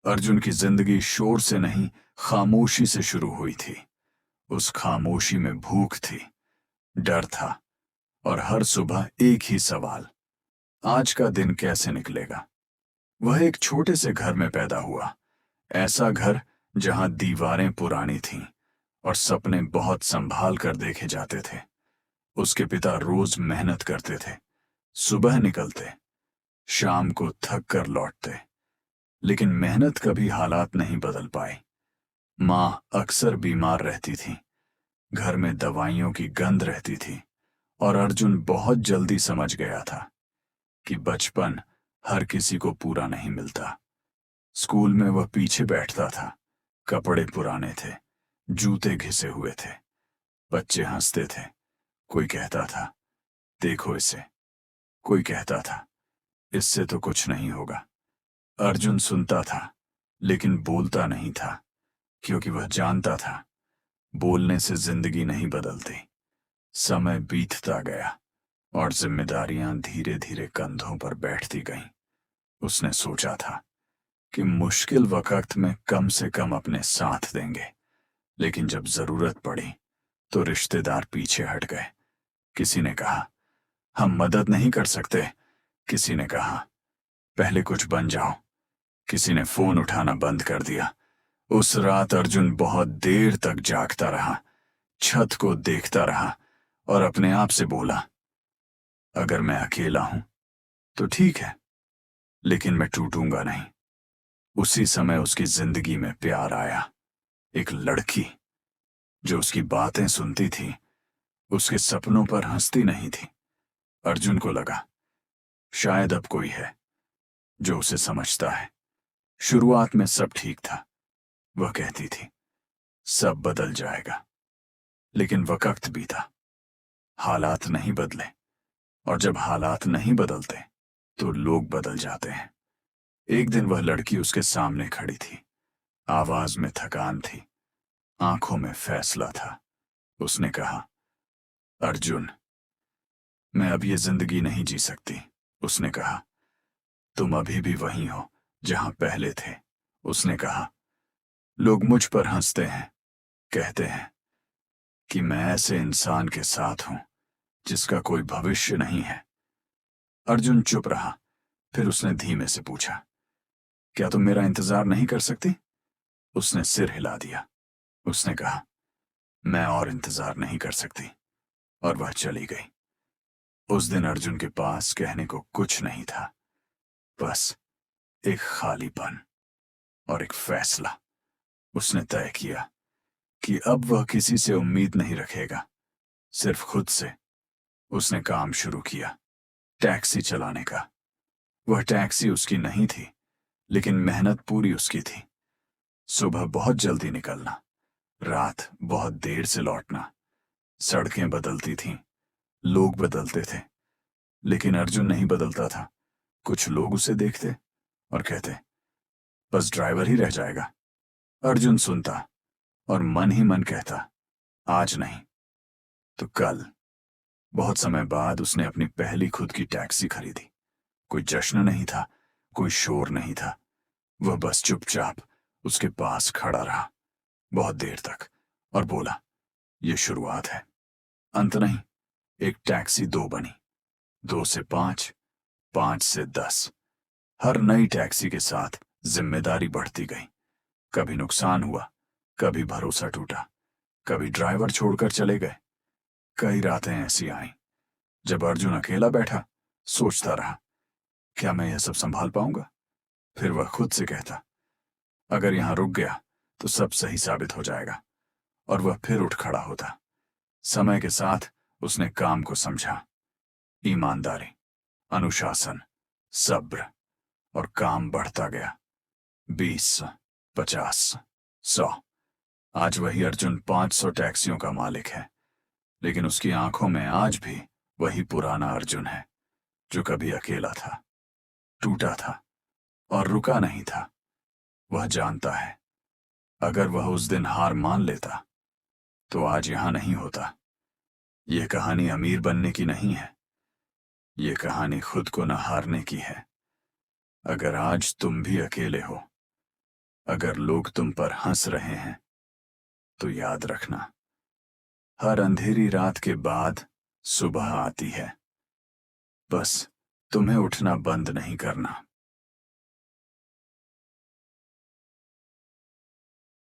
अर्जुन की जिंदगी शोर से नहीं, खामोशी से शुरू हुई थी। उस खामोशी में भूख थी, डर था, और हर सुबह एक ही सवाल, आज का दिन कैसे निकलेगा। वह एक छोटे से घर में पैदा हुआ, ऐसा घर जहां दीवारें पुरानी थीं और सपने बहुत संभाल कर देखे जाते थे। उसके पिता रोज मेहनत करते थे, सुबह निकलते, शाम को थक कर लौटते, लेकिन मेहनत कभी हालात नहीं बदल पाई। माँ अक्सर बीमार रहती थी, घर में दवाइयों की गंध रहती थी, और अर्जुन बहुत जल्दी समझ गया था कि बचपन हर किसी को पूरा नहीं मिलता। स्कूल में वह पीछे बैठता था, कपड़े पुराने थे, जूते घिसे हुए थे, बच्चे हंसते थे। कोई कहता था, देखो इसे। कोई कहता था, इससे तो कुछ नहीं होगा। अर्जुन सुनता था, लेकिन बोलता नहीं था, क्योंकि वह जानता था बोलने से जिंदगी नहीं बदलती। समय बीतता गया और जिम्मेदारियां धीरे धीरे कंधों पर बैठती गईं। उसने सोचा था कि मुश्किल वक्त में कम से कम अपने साथ देंगे, लेकिन जब जरूरत पड़ी तो रिश्तेदार पीछे हट गए। किसी ने कहा, हम मदद नहीं कर सकते। किसी ने कहा, पहले कुछ बन जाओ। किसी ने फोन उठाना बंद कर दिया। उस रात अर्जुन बहुत देर तक जागता रहा, छत को देखता रहा और अपने आप से बोला, अगर मैं अकेला हूं तो ठीक है, लेकिन मैं टूटूंगा नहीं। उसी समय उसकी जिंदगी में प्यार आया, एक लड़की जो उसकी बातें सुनती थी, उसके सपनों पर हंसती नहीं थी। अर्जुन को लगा, शायद अब कोई है जो उसे समझता है। शुरुआत में सब ठीक था। वह कहती थी, सब बदल जाएगा, लेकिन वक्त बीता, हालात नहीं बदले, और जब हालात नहीं बदलते तो लोग बदल जाते हैं। एक दिन वह लड़की उसके सामने खड़ी थी, आवाज में थकान थी, आंखों में फैसला था। उसने कहा, अर्जुन, मैं अब ये जिंदगी नहीं जी सकती। उसने कहा, तुम अभी भी वही हो जहां पहले थे। उसने कहा, लोग मुझ पर हंसते हैं, कहते हैं कि मैं ऐसे इंसान के साथ हूं जिसका कोई भविष्य नहीं है। अर्जुन चुप रहा। फिर उसने धीमे से पूछा, क्या तुम मेरा इंतजार नहीं कर सकती? उसने सिर हिला दिया। उसने कहा, मैं और इंतजार नहीं कर सकती, और वह चली गई। उस दिन अर्जुन के पास कहने को कुछ नहीं था, बस एक खालीपन और एक फैसला। उसने तय किया कि अब वह किसी से उम्मीद नहीं रखेगा, सिर्फ खुद से। उसने काम शुरू किया, टैक्सी चलाने का। वह टैक्सी उसकी नहीं थी, लेकिन मेहनत पूरी उसकी थी। सुबह बहुत जल्दी निकलना, रात बहुत देर से लौटना। सड़कें बदलती थीं, लोग बदलते थे, लेकिन अर्जुन नहीं बदलता था। कुछ लोग उसे देखते और कहते, बस ड्राइवर ही रह जाएगा। अर्जुन सुनता और मन ही मन कहता, आज नहीं तो कल। बहुत समय बाद उसने अपनी पहली खुद की टैक्सी खरीदी। कोई जश्न नहीं था, कोई शोर नहीं था। वह बस चुपचाप उसके पास खड़ा रहा बहुत देर तक, और बोला, यह शुरुआत है, अंत नहीं। एक टैक्सी दो बनी, 2 से 5, 5 से 10। हर नई टैक्सी के साथ जिम्मेदारी बढ़ती गई। कभी नुकसान हुआ, कभी भरोसा टूटा, कभी ड्राइवर छोड़कर चले गए। कई रातें ऐसी आईं जब अर्जुन अकेला बैठा, सोचता रहा, क्या मैं यह सब संभाल पाऊंगा? फिर वह खुद से कहता, अगर यहां रुक गया तो सब सही साबित हो जाएगा, और वह फिर उठ खड़ा होता। समय के साथ उसने काम को समझा, ईमानदारी, अनुशासन, सब्र, और काम बढ़ता गया। 20, 50, 100। आज वही अर्जुन 500 टैक्सियों का मालिक है, लेकिन उसकी आंखों में आज भी वही पुराना अर्जुन है, जो कभी अकेला था, टूटा था, और रुका नहीं था। वह जानता है, अगर वह उस दिन हार मान लेता तो आज यहां नहीं होता। यह कहानी अमीर बनने की नहीं है, यह कहानी खुद को न हारने की है। अगर आज तुम भी अकेले हो अगर लोग तुम पर हंस रहे हैं तो याद रखना, हर अंधेरी रात के बाद सुबह आती है। बस तुम्हें उठना बंद नहीं करना।